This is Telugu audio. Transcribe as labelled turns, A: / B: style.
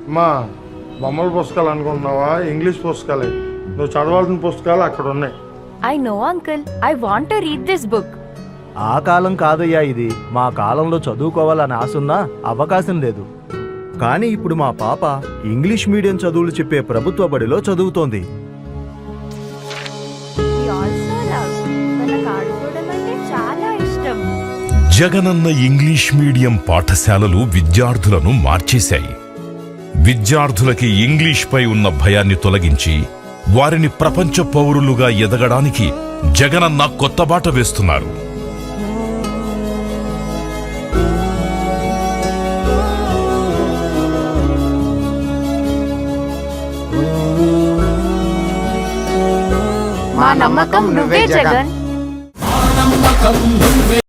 A: అమ్మా బొమ్మల పుస్తకాలు అనుకుంటున్నావా? ఇంగ్లీష్ పుస్తకాలే. నువ్వు చదవాల్సిన పుస్తకాలు అక్కడ ఉన్నాయి.
B: I know, uncle. I want to read this book.
C: ఆ కాలం కాదయ్యా ఇది. మా కాలంలో చదువుకోవాలని ఆశున్నా అవకాశం లేదు. కానీ ఇప్పుడు మా పాప ఇంగ్లీష్ మీడియం చదువులు చెప్పే ప్రభుత్వ బడిలో చదువుతోంది.
B: We also love. మనకు ఆడుకోవడం అంటే చాలా ఇష్టం.
D: జగనన్న ఇంగ్లీష్ మీడియం పాఠశాలలు విద్యార్థులను మార్చేశాయి. విద్యార్థులకి ఇంగ్లీష్పై ఉన్న భయాన్ని తొలగించి వారిని ప్రపంచ పౌరులుగా ఎదగడానికి జగనన్న కొత్త బాట వేస్తున్నారు.
B: మా నమ్మకం నువ్వే జగన్.
E: నమ్మకం